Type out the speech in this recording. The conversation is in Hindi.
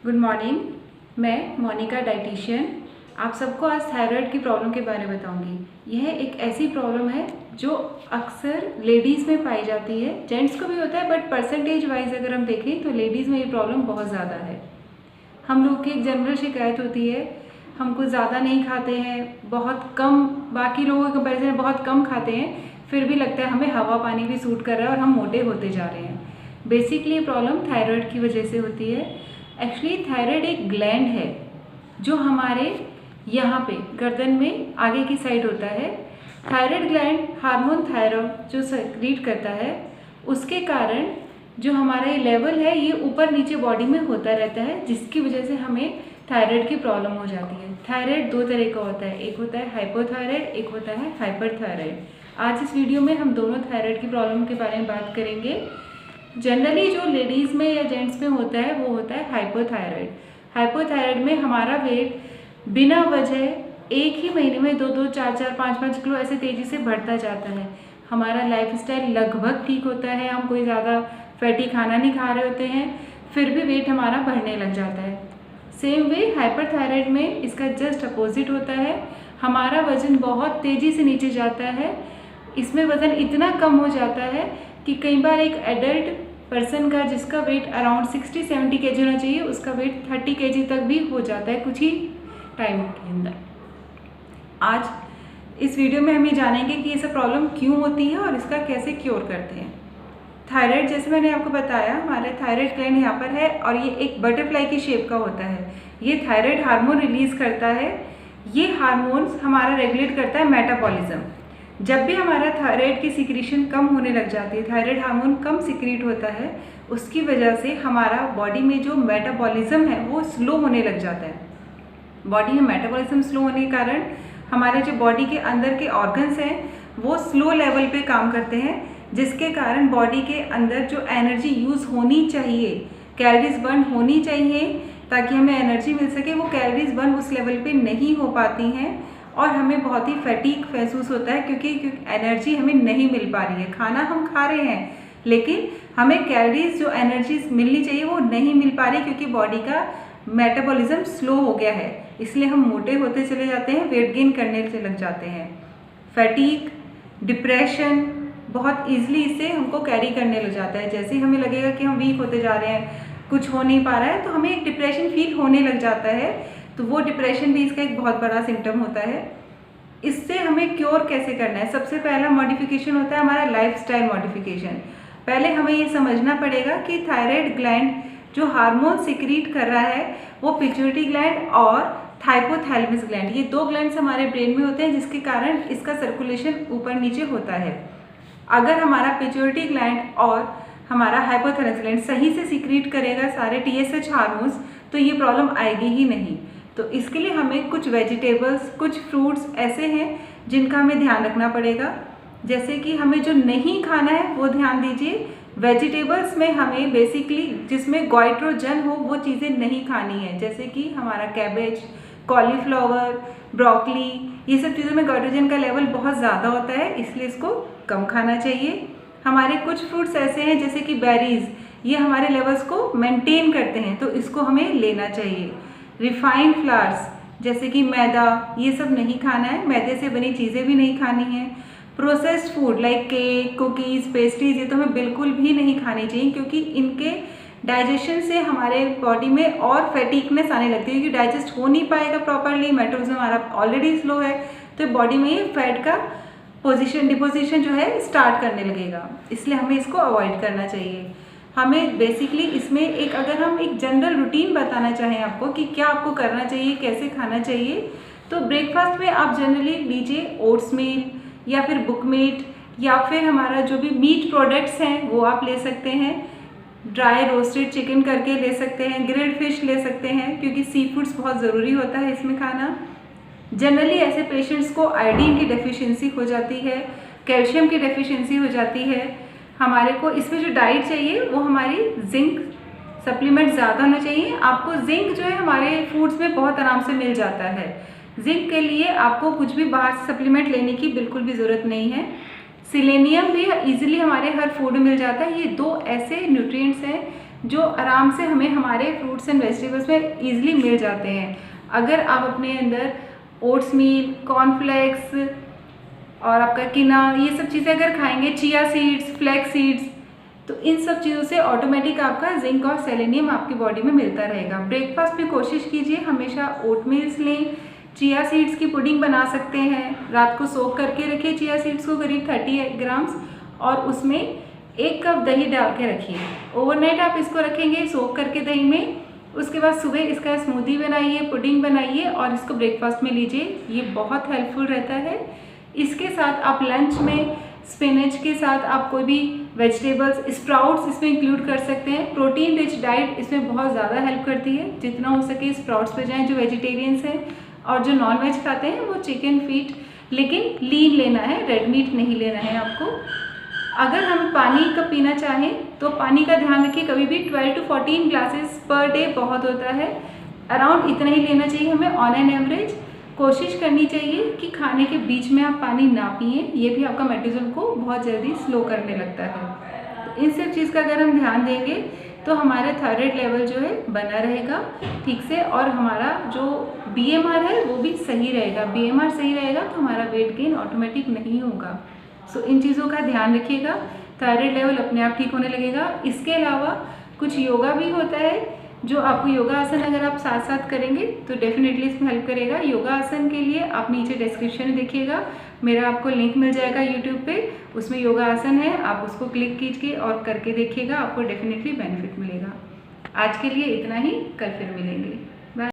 Good morning. मैं मोनिका डाइटिशियन आप सबको आज थायराइड की प्रॉब्लम के बारे में बताऊंगी। यह एक ऐसी प्रॉब्लम है जो अक्सर लेडीज़ में पाई जाती है, जेंट्स को भी होता है, बट परसेंटेज वाइज अगर हम देखें तो लेडीज़ में ये प्रॉब्लम बहुत ज़्यादा है। हम लोग की एक जनरल शिकायत होती है, हम कुछ ज़्यादा नहीं खाते हैं, बहुत कम, बाकी लोगों के कंपेरिजन में बहुत कम खाते हैं, फिर भी लगता है हमें हवा पानी भी सूट कर रहा है और हम मोटे होते जा रहे हैं। बेसिकली ये प्रॉब्लम थायराइड की वजह से होती है। एक्चुअली थायराइड एक ग्लैंड है जो हमारे यहाँ पे गर्दन में आगे की साइड होता है। थायराइड ग्लैंड हार्मोन थायराइड जो सेक्रीट करता है, उसके कारण जो हमारा ये लेवल है ये ऊपर नीचे बॉडी में होता रहता है, जिसकी वजह से हमें थायराइड की प्रॉब्लम हो जाती है। थायराइड दो तरह का होता है, एक होता है हाइपोथायराइड, एक होता है हाइपरथायराइड। आज इस वीडियो में हम दोनों थायराइड की प्रॉब्लम के बारे में बात करेंगे। जनरली जो लेडीज़ में या जेंट्स में होता है वो होता है हाइपोथायराइड। हाइपोथायराइड में हमारा वेट बिना वजह एक ही महीने में 2-2, 4-4, 5-5 किलो ऐसे तेज़ी से बढ़ता जाता है। हमारा लाइफस्टाइल लगभग ठीक होता है, हम कोई ज़्यादा फैटी खाना नहीं खा रहे होते हैं, फिर भी वेट हमारा बढ़ने लग जाता है। सेम वे हाइपरथायराइड में इसका जस्ट अपोजिट होता है। हमारा वज़न बहुत तेज़ी से नीचे जाता है, इसमें वज़न इतना कम हो जाता है कि कई बार एक एडल्ट पर्सन का जिसका वेट अराउंड 60-70 kg होना चाहिए, उसका वेट 30 kg तक भी हो जाता है कुछ ही टाइम के अंदर। आज इस वीडियो में हम ये जानेंगे कि ये सब प्रॉब्लम क्यों होती है और इसका कैसे क्योर करते हैं। थायराइड, जैसे मैंने आपको बताया, हमारे थायराइड ग्लैंड यहाँ पर है और ये एक बटरफ्लाई की शेप का होता है। ये थायराइड हार्मोन रिलीज करता है। ये हार्मोन्स हमारा रेगुलेट करता है मेटाबॉलिज्म। जब भी हमारा थायराइड की सिक्रीशन कम होने लग जाती है, थायराइड हार्मोन कम सिक्रीट होता है, उसकी वजह से हमारा बॉडी में जो मेटाबॉलिज्म है वो स्लो होने लग जाता है। बॉडी में मेटाबॉलिज्म स्लो होने के कारण हमारे जो बॉडी के अंदर के ऑर्गन्स हैं वो स्लो लेवल पे काम करते हैं, जिसके कारण बॉडी के अंदर जो एनर्जी यूज़ होनी चाहिए, कैलोरीज बर्न होनी चाहिए ताकि हमें एनर्जी मिल सके, वो कैलोरीज बर्न उस लेवल पे नहीं हो पाती हैं और हमें बहुत ही फैटीग महसूस होता है क्योंकि एनर्जी हमें नहीं मिल पा रही है। खाना हम खा रहे हैं लेकिन हमें कैलोरीज जो एनर्जीज मिलनी चाहिए वो नहीं मिल पा रही क्योंकि बॉडी का मेटाबॉलिज्म स्लो हो गया है। इसलिए हम मोटे होते चले जाते हैं, वेट गेन करने से लग जाते हैं। फैटीग, डिप्रेशन बहुत ईजिली इससे हमको कैरी करने लग जाता है। जैसे ही हमें लगेगा कि हम वीक होते जा रहे हैं, कुछ हो नहीं पा रहा है, तो हमें एक डिप्रेशन फील होने लग जाता है। तो वो डिप्रेशन भी इसका एक बहुत बड़ा सिम्टम होता है। इससे हमें क्योर कैसे करना है? सबसे पहला मॉडिफिकेशन होता है हमारा लाइफस्टाइल मॉडिफिकेशन। पहले हमें ये समझना पड़ेगा कि थायराइड ग्लैंड जो हार्मोन सिक्रीट कर रहा है वो पिट्यूटरी ग्लैंड और हाइपोथैलेमस ग्लैंड, ये दो ग्लैंड्स हमारे ब्रेन में होते हैं, जिसके कारण इसका सर्कुलेशन ऊपर नीचे होता है। अगर हमारा पिट्यूटरी ग्लैंड और हमारा हाइपोथैलेमस ग्लैंड सही से सिक्रीट करेगा सारे TSH हार्मोन्स, तो ये प्रॉब्लम आएगी ही नहीं। तो इसके लिए हमें कुछ वेजिटेबल्स, कुछ फ्रूट्स ऐसे हैं जिनका हमें ध्यान रखना पड़ेगा। जैसे कि हमें जो नहीं खाना है वो ध्यान दीजिए। वेजिटेबल्स में हमें बेसिकली जिसमें गाइट्रोजन हो वो चीज़ें नहीं खानी है, जैसे कि हमारा कैबेज, कॉलीफ्लावर, ब्रोकली, ये सब चीज़ों में गाइट्रोजन का लेवल बहुत ज़्यादा होता है, इसलिए इसको कम खाना चाहिए। हमारे कुछ फ्रूट्स ऐसे हैं जैसे कि बेरीज, ये हमारे लेवल्स को मेंटेन करते हैं, तो इसको हमें लेना चाहिए। रिफाइंड फ्लावर्स जैसे कि मैदा, ये सब नहीं खाना है, मैदे से बनी चीज़ें भी नहीं खानी है। Processed food like cake, cookies, pastries, ये तो हमें बिल्कुल भी नहीं खानी चाहिए क्योंकि इनके डाइजेशन से हमारे बॉडी में और फैटीकनेस आने लगती है, क्योंकि डाइजेस्ट हो नहीं पाएगा प्रॉपरली, मेटाबॉलिज्म हमारा ऑलरेडी स्लो है, तो बॉडी में ये फैट का डिपोजिशन जो है स्टार्ट करने लगेगा। इसलिए हमें इसको अवॉइड करना चाहिए। हमें बेसिकली इसमें एक, अगर हम एक जनरल रूटीन बताना चाहें आपको कि क्या आपको करना चाहिए, कैसे खाना चाहिए, तो ब्रेकफास्ट में आप जनरली लीजिए ओट्स मील या फिर बुकमीट या फिर हमारा जो भी मीट प्रोडक्ट्स हैं वो आप ले सकते हैं। ड्राई रोस्टेड चिकन करके ले सकते हैं, ग्रिल्ड फिश ले सकते हैं, क्योंकि सी फूड्स बहुत ज़रूरी होता है इसमें खाना। जनरली ऐसे पेशेंट्स को आयोडीन की डेफिशिएंसी हो जाती है, कैल्शियम की डेफिशिएंसी हो जाती है। हमारे को इसमें जो डाइट चाहिए वो हमारी जिंक सप्लीमेंट ज़्यादा होना चाहिए। आपको जिंक जो है हमारे फूड्स में बहुत आराम से मिल जाता है। जिंक के लिए आपको कुछ भी बाहर से सप्लीमेंट लेने की बिल्कुल भी ज़रूरत नहीं है। सिलेनियम भी इजीली हमारे हर फूड में मिल जाता है। ये दो ऐसे न्यूट्रिएंट्स हैं जो आराम से हमें हमारे फ्रूट्स एंड वेजिटेबल्स में ईजिली मिल जाते हैं। अगर आप अपने अंदर ओट्स मील, कॉर्नफ्लेक्स और आपका किना, ये सब चीज़ें अगर खाएंगे, चिया सीड्स, फ्लैक्स सीड्स, तो इन सब चीज़ों से ऑटोमेटिक आपका जिंक और सेलेनियम आपकी बॉडी में मिलता रहेगा। ब्रेकफास्ट में कोशिश कीजिए हमेशा ओट मील्स लें, चिया सीड्स की पुडिंग बना सकते हैं, रात को सोक करके रखिए चिया सीड्स को करीब 30 ग्राम्स, और उसमें 1 कप दही डाल के रखिए। ओवरनाइट आप इसको रखेंगे सोक करके दही में, उसके बाद सुबह इसका स्मूदी बनाइए, पुडिंग बनाइए और इसको ब्रेकफास्ट में लीजिए। ये बहुत हेल्पफुल रहता है। इसके साथ आप लंच में स्पिनच के साथ आप कोई भी वेजिटेबल्स, स्प्राउट्स इसमें इंक्लूड कर सकते हैं। प्रोटीन रिच डाइट इसमें बहुत ज़्यादा हेल्प करती है। जितना हो सके स्प्राउट्स पे जाएं जो वेजिटेरियंस हैं, और जो नॉन वेज खाते हैं वो चिकन फीट, लेकिन लीन लेना है, रेड मीट नहीं लेना है आपको। अगर हम पानी का पीना चाहें तो पानी का ध्यान रखिए, कभी भी 12 to 14 ग्लासेस पर डे बहुत होता है, अराउंड इतना ही लेना चाहिए हमें ऑन एन एवरेज। कोशिश करनी चाहिए कि खाने के बीच में आप पानी ना पिए, ये भी आपका मेटाबॉलिज्म को बहुत जल्दी स्लो करने लगता है। तो इन सब चीज़ का अगर हम ध्यान देंगे तो हमारा थायराइड लेवल जो है बना रहेगा ठीक से, और हमारा जो BMR है वो भी सही रहेगा। BMR सही रहेगा तो हमारा वेट गेन ऑटोमेटिक नहीं होगा। सो इन चीज़ों का ध्यान रखिएगा, थायराइड लेवल अपने आप ठीक होने लगेगा। इसके अलावा कुछ योगा भी होता है, जो आपको योगा आसन अगर आप साथ साथ करेंगे तो डेफिनेटली इसमें हेल्प करेगा। योगा आसन के लिए आप नीचे डिस्क्रिप्शन में देखिएगा, मेरा आपको लिंक मिल जाएगा यूट्यूब पे, उसमें योगा आसन है, आप उसको क्लिक कीजिए और करके देखिएगा, आपको डेफिनेटली बेनिफिट मिलेगा। आज के लिए इतना ही, कल फिर मिलेंगे।